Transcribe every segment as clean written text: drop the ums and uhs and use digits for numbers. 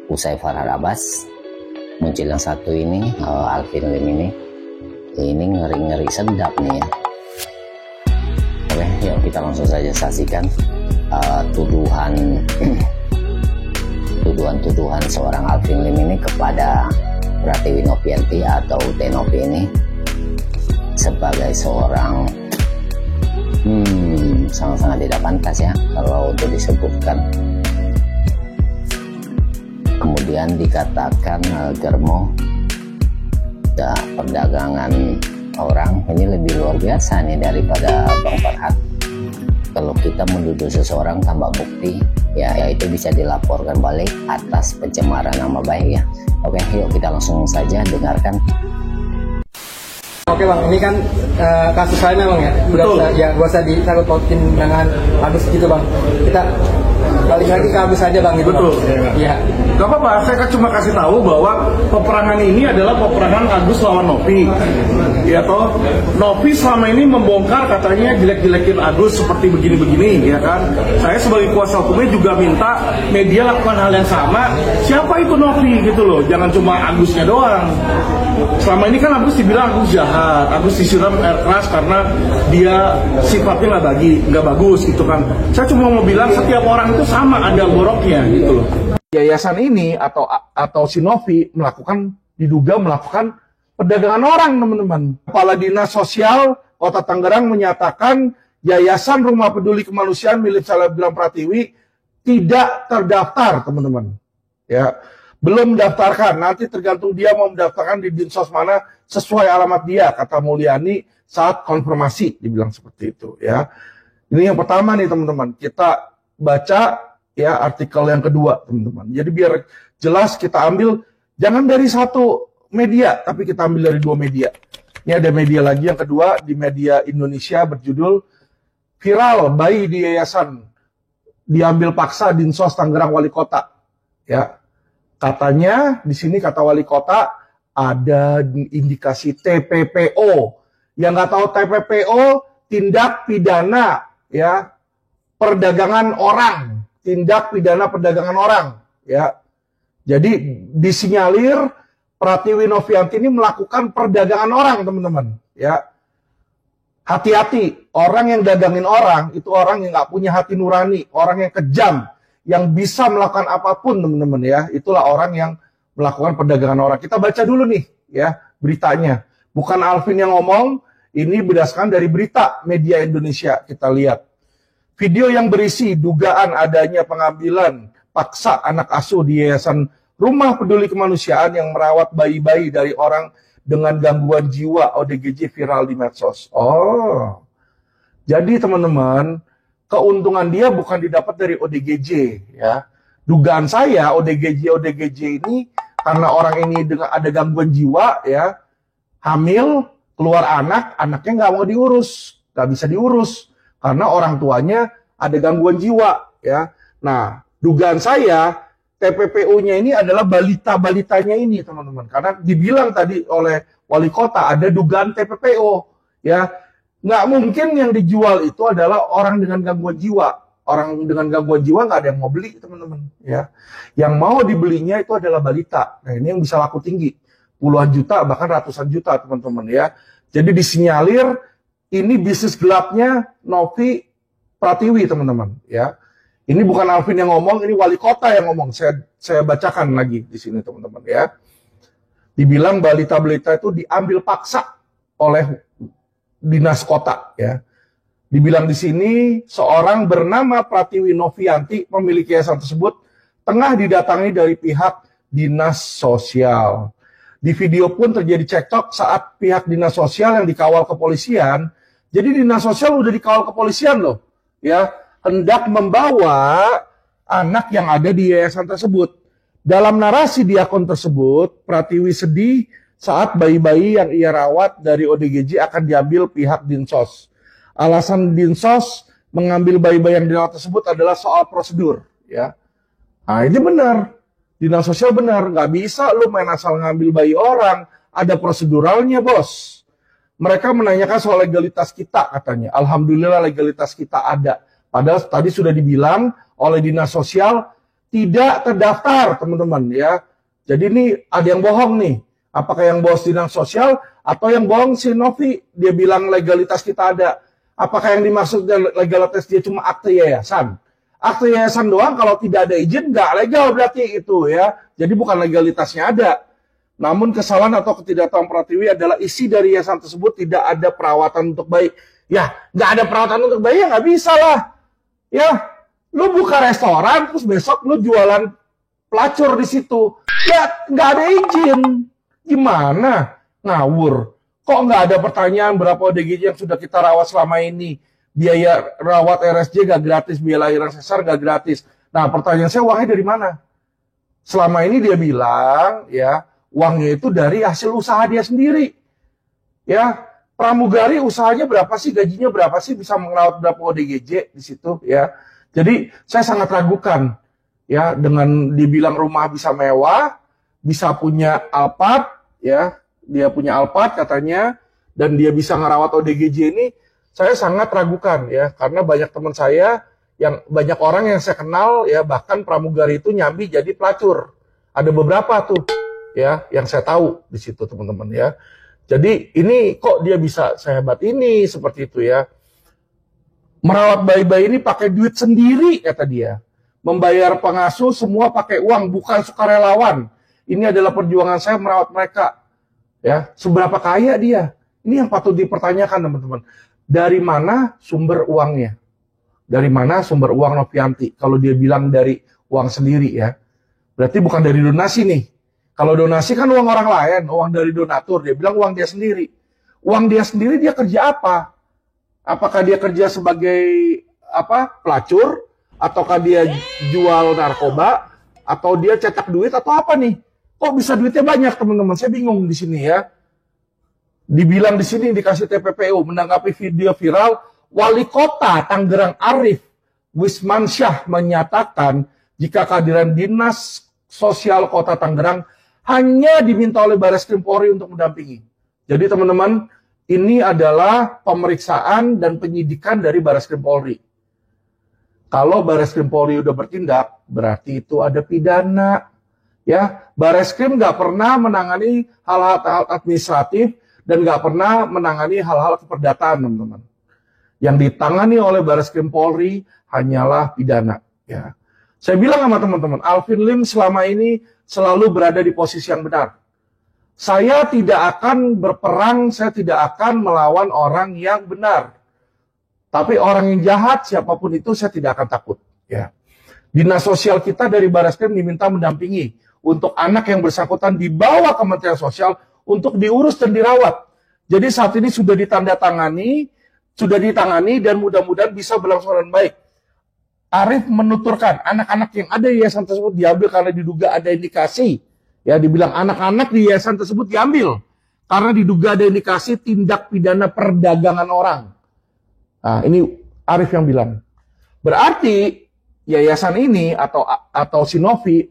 usai Farhad Abbas, muncul yang satu ini, Alvin Lim ini ngeri-ngeri sedap nih ya. Oke, yuk kita langsung saja saksikan tuduhan seorang Alvin Lim ini kepada Pratiwi Nofrianti atau Tenovi ini sebagai seorang sangat-sangat tidak pantas ya kalau untuk disebutkan. Kemudian dikatakan germo perdagangan orang ini lebih luar biasa nih daripada Bang Farhad. Kalau kita menuduh seseorang tanpa bukti ya itu bisa dilaporkan balik atas pencemaran nama baik ya. Oke, yuk kita langsung saja dengarkan. Oke Bang, ini kan kasus lainnya Bang ya? Betul. Ya, gak usah disangkut pautin dengan Agus gitu Bang. Kita balik lagi ke Agus aja Bang gitu. Betul. Iya. Gak apa-apa, saya kan cuma kasih tahu bahwa peperangan ini adalah peperangan Agus lawan Novi. Ya toh, Novi selama ini membongkar katanya jelek-jelekin Agus seperti begini-begini, ya kan? Saya sebagai kuasa hukumnya juga minta media lakukan hal yang sama. Siapa itu Novi gitu loh, jangan cuma Agusnya doang. Selama ini kan Agus dibilang Agus jahat, Agus disiram air keras karena dia sifatnya nggak bagus gitu kan. Saya cuma mau bilang setiap orang itu sama ada boroknya gitu loh. Yayasan ini atau si Novi diduga melakukan perdagangan orang, teman-teman. Kepala Dinas Sosial Kota Tangerang menyatakan Yayasan Rumah Peduli Kemanusiaan milik Selebgram Pratiwi tidak terdaftar, teman-teman. Ya, belum mendaftarkan. Nanti tergantung dia mau mendaftarkan di Dinsos mana sesuai alamat dia, kata Mulyani saat konfirmasi, dibilang seperti itu. Ya, ini yang pertama nih, teman-teman. Kita baca ya artikel yang kedua, teman-teman. Jadi biar jelas kita ambil jangan dari satu media, tapi kita ambil dari dua media. Ini ada media lagi yang kedua di Media Indonesia berjudul Viral Bayi di Yayasan Diambil Paksa Dinsos Tangerang Wali Kota. Ya. Katanya di sini kata Wali Kota ada indikasi TPPO. Yang nggak tahu TPPO tindak pidana ya perdagangan orang. Tindak pidana perdagangan orang, ya. Jadi disinyalir Pratiwi Nofrianti ini melakukan perdagangan orang, teman-teman, ya. Hati-hati, orang yang dagangin orang itu orang yang nggak punya hati nurani, orang yang kejam, yang bisa melakukan apapun, teman-teman, ya. Itulah orang yang melakukan perdagangan orang. Kita baca dulu nih, ya, beritanya. Bukan Alvin yang ngomong, ini berdasarkan dari berita Media Indonesia. Kita lihat. Video yang berisi dugaan adanya pengambilan paksa anak asuh di Yayasan Rumah Peduli Kemanusiaan yang merawat bayi-bayi dari orang dengan gangguan jiwa ODGJ viral di medsos. Oh, jadi teman-teman, keuntungan dia bukan didapat dari ODGJ, ya. Dugaan saya ODGJ ini karena orang ini dengan ada gangguan jiwa, ya, hamil, keluar anaknya nggak mau diurus, nggak bisa diurus. Karena orang tuanya ada gangguan jiwa, ya. Nah, dugaan saya TPPO-nya ini adalah balita-balitanya ini, teman-teman. Karena dibilang tadi oleh Wali Kota ada dugaan TPPO, ya. Nggak mungkin yang dijual itu adalah orang dengan gangguan jiwa. Orang dengan gangguan jiwa nggak ada yang mau beli, teman-teman, ya. Yang mau dibelinya itu adalah balita. Nah, ini yang bisa laku tinggi, puluhan juta bahkan ratusan juta, teman-teman, ya. Jadi disinyalir ini bisnis gelapnya Novi Pratiwi, teman-teman, ya. Ini bukan Alvin yang ngomong, ini Wali Kota yang ngomong. Saya bacakan lagi di sini, teman-teman, ya. Dibilang balita-balita itu diambil paksa oleh Dinas Kota, ya. Dibilang di sini seorang bernama Pratiwi Nofrianti memiliki yayasan tersebut tengah didatangi dari pihak Dinas Sosial. Di video pun terjadi cekcok saat pihak Dinas Sosial yang dikawal kepolisian. Jadi Dinas Sosial udah dikawal kepolisian loh, ya, hendak membawa anak yang ada di yayasan tersebut. Dalam narasi di akun tersebut, Pratiwi sedih saat bayi-bayi yang ia rawat dari ODGJ akan diambil pihak Dinsos. Alasan Dinsos mengambil bayi-bayi yang dirawat tersebut adalah soal prosedur, ya. Nah, ini benar. Dinas Sosial benar, nggak bisa lu main asal ngambil bayi orang, ada proseduralnya, bos. Mereka menanyakan soal legalitas kita, katanya. Alhamdulillah legalitas kita ada. Padahal tadi sudah dibilang oleh Dinas Sosial, tidak terdaftar, teman-teman ya. Jadi ini ada yang bohong nih. Apakah yang bohong dinas sosial atau yang bohong si Novi? Dia bilang legalitas kita ada. Apakah yang dimaksud legalitas dia cuma akte yayasan? Akte yayasan doang kalau tidak ada izin nggak legal berarti itu ya. Jadi bukan legalitasnya ada. Namun kesalahan atau ketidaktahuan Pratiwi adalah isi dari yayasan tersebut tidak ada perawatan untuk bayi. Ya, nggak ada perawatan untuk bayi ya nggak bisa lah. Ya, lu buka restoran terus besok lu jualan pelacur di situ. Ya, nggak ada izin. Gimana? Ngawur. Kok nggak ada pertanyaan berapa ODGJ yang sudah kita rawat selama ini? Biaya rawat RSJ nggak gratis, biaya lahiran sesar nggak gratis. Nah, pertanyaan saya, uangnya dari mana? Selama ini dia bilang, ya, uangnya itu dari hasil usaha dia sendiri. Ya, pramugari usahanya berapa sih, gajinya berapa sih, bisa merawat berapa ODGJ di situ, ya. Jadi, saya sangat ragukan, ya, dengan dibilang rumah bisa mewah, bisa punya Alphard, ya, dia punya Alphard katanya, dan dia bisa ngerawat ODGJ ini, saya sangat ragukan, ya, karena banyak teman saya, yang banyak orang yang saya kenal, ya, bahkan pramugari itu nyambi jadi pelacur. Ada beberapa tuh, ya, yang saya tahu di situ, teman-teman, ya. Jadi ini kok dia bisa sehebat ini, seperti itu, ya. Merawat bayi-bayi ini pakai duit sendiri, kata dia. Membayar pengasuh semua pakai uang, bukan sukarelawan. Ini adalah perjuangan saya merawat mereka. Ya, seberapa kaya dia? Ini yang patut dipertanyakan, teman-teman. Dari mana sumber uangnya? Dari mana sumber uang Novianti? Kalau dia bilang dari uang sendiri, ya. Berarti bukan dari donasi nih. Kalau donasi kan uang orang lain, uang dari donatur. Dia bilang uang dia sendiri. Uang dia sendiri dia kerja apa? Apakah dia kerja sebagai pelacur? Ataukah dia jual narkoba? Atau dia cetak duit atau apa nih? Kok bisa duitnya banyak, teman-teman? Saya bingung di sini, ya. Dibilang di sini dikasih TPPU menanggapi video viral, Wali Kota Tangerang Arif Wismansyah menyatakan jika kehadiran Dinas Sosial Kota Tangerang hanya diminta oleh Barreskrim Polri untuk mendampingi. Jadi teman-teman, ini adalah pemeriksaan dan penyidikan dari Barreskrim Polri. Kalau Barreskrim Polri udah bertindak, berarti itu ada pidana. Ya, Barreskrim nggak pernah menangani hal-hal administratif dan nggak pernah menangani hal-hal keperdataan, teman-teman. Yang ditangani oleh Barreskrim Polri hanyalah pidana. Ya, saya bilang sama teman-teman, Alvin Lim selama ini selalu berada di posisi yang benar. Saya tidak akan berperang, saya tidak akan melawan orang yang benar. Tapi orang yang jahat, siapapun itu, saya tidak akan takut. Ya. Dinas sosial kita dari Barreskrim diminta mendampingi untuk anak yang bersangkutan dibawa Kementerian Sosial untuk diurus dan dirawat. Jadi saat ini sudah ditangani dan mudah-mudahan bisa berlangsung dengan baik. Arif menuturkan anak-anak yang ada di yayasan tersebut diambil karena diduga ada indikasi. Ya, dibilang anak-anak di yayasan tersebut diambil karena diduga ada indikasi tindak pidana perdagangan orang. Nah, ini Arif yang bilang. Berarti yayasan ini atau si Novi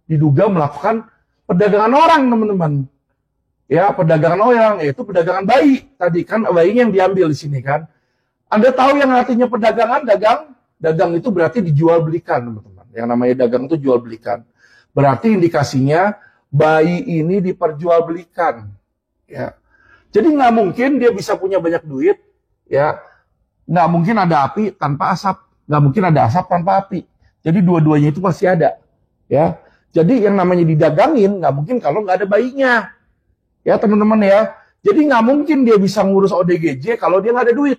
diduga melakukan perdagangan orang, teman-teman. Ya, perdagangan orang, yaitu perdagangan bayi. Tadi kan bayinya yang diambil di sini kan. Anda tahu yang artinya perdagangan, dagang? Dagang itu berarti dijual belikan, teman-teman. Yang namanya dagang itu jual belikan. Berarti indikasinya bayi ini diperjualbelikan. Ya. Jadi nggak mungkin dia bisa punya banyak duit. Ya. Nggak mungkin ada api tanpa asap. Nggak mungkin ada asap tanpa api. Jadi dua-duanya itu pasti ada. Ya. Jadi yang namanya didagangin nggak mungkin kalau nggak ada bayinya. Ya teman-teman ya. Jadi nggak mungkin dia bisa ngurus ODGJ kalau dia nggak ada duit.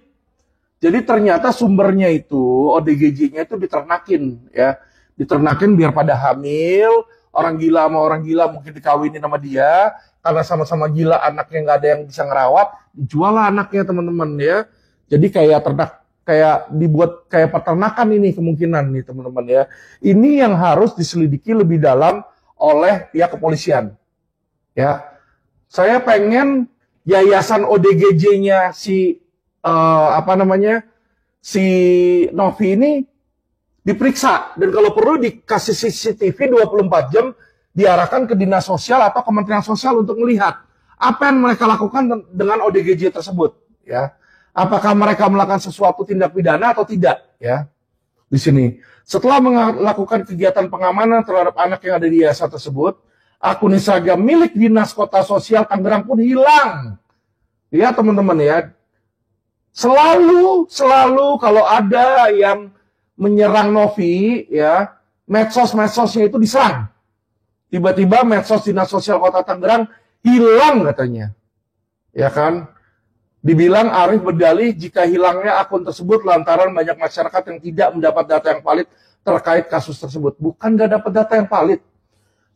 Jadi ternyata sumbernya itu ODGJ-nya itu diternakin ya. Diternakin biar pada hamil, orang gila sama orang gila mungkin dikawinin sama dia, karena sama-sama gila anaknya nggak ada yang bisa ngerawat, dijual lah anaknya teman-teman ya. Jadi kayak dibuat kayak peternakan ini kemungkinan nih teman-teman ya. Ini yang harus diselidiki lebih dalam oleh pihak kepolisian. Ya, saya pengen yayasan ODGJ-nya si si Novi ini diperiksa dan kalau perlu dikasih CCTV 24 jam diarahkan ke Dinas Sosial atau Kementerian Sosial untuk melihat apa yang mereka lakukan dengan ODGJ tersebut ya. Apakah mereka melakukan sesuatu tindak pidana atau tidak ya. di sini. Setelah melakukan kegiatan pengamanan terhadap anak yang ada di yayasan tersebut, akun Instagram milik Dinas Kota Sosial Tangerang pun hilang. Ya teman-teman ya, selalu kalau ada yang menyerang Novi, ya medsos-medsosnya itu diserang. Tiba-tiba medsos Dinas Sosial Kota Tangerang hilang katanya, ya kan? Dibilang Arif berdalih jika hilangnya akun tersebut lantaran banyak masyarakat yang tidak mendapat data yang valid terkait kasus tersebut. Bukan gak dapat data yang valid.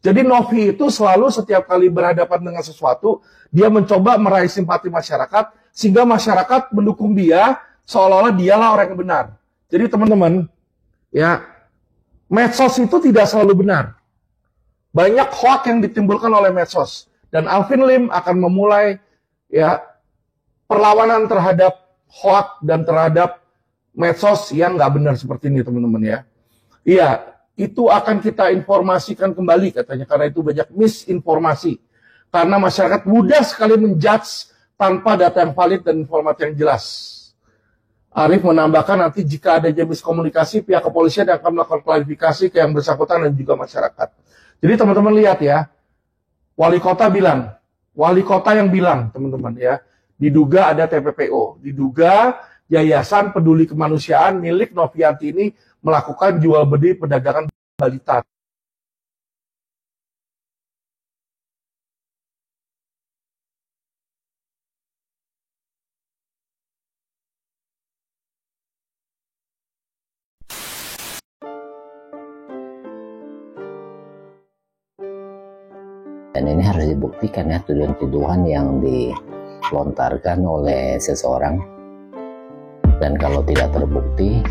Jadi Novi itu selalu setiap kali berhadapan dengan sesuatu, dia mencoba meraih simpati masyarakat, sehingga masyarakat mendukung dia, seolah-olah dialah orang yang benar. Jadi teman-teman, ya medsos itu tidak selalu benar. Banyak hoax yang ditimbulkan oleh medsos. Dan Alvin Lim akan memulai ya perlawanan terhadap hoax dan terhadap medsos yang nggak benar seperti ini teman-teman ya. Iya, itu akan kita informasikan kembali katanya, karena itu banyak misinformasi. Karena masyarakat mudah sekali menjudge tanpa data yang valid dan informasi yang jelas. Arif menambahkan nanti jika ada miskomunikasi, pihak kepolisian akan melakukan klarifikasi ke yang bersangkutan dan juga masyarakat. Jadi teman-teman lihat ya, wali kota yang bilang teman-teman ya, diduga ada TPPO, diduga Yayasan Peduli Kemanusiaan milik Novianti ini melakukan jual beli perdagangan balita. Dan ini harus dibuktikan ya, tuduhan-tuduhan yang dilontarkan oleh seseorang. Dan kalau tidak terbukti,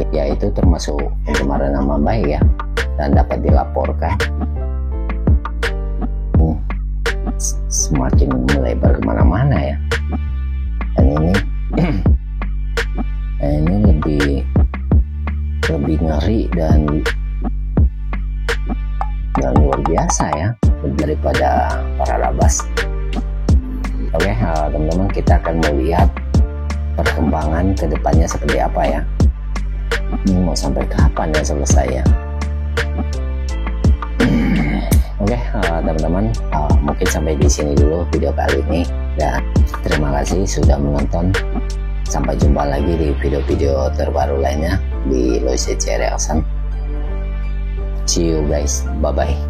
ya itu termasuk pencemaran nama baik ya, dan dapat dilaporkan. Semakin melebar kemana-mana ya. Dan ini lebih ngeri dan luar biasa ya daripada para labas. Oke, teman-teman, kita akan melihat perkembangan kedepannya seperti apa ya. Ini mau sampai kapan ya selesai ya. Oke, teman-teman, mungkin sampai di sini dulu video kali ini, dan terima kasih sudah menonton. Sampai jumpa lagi di video-video terbaru lainnya di Loise Reaction. See you guys, bye bye.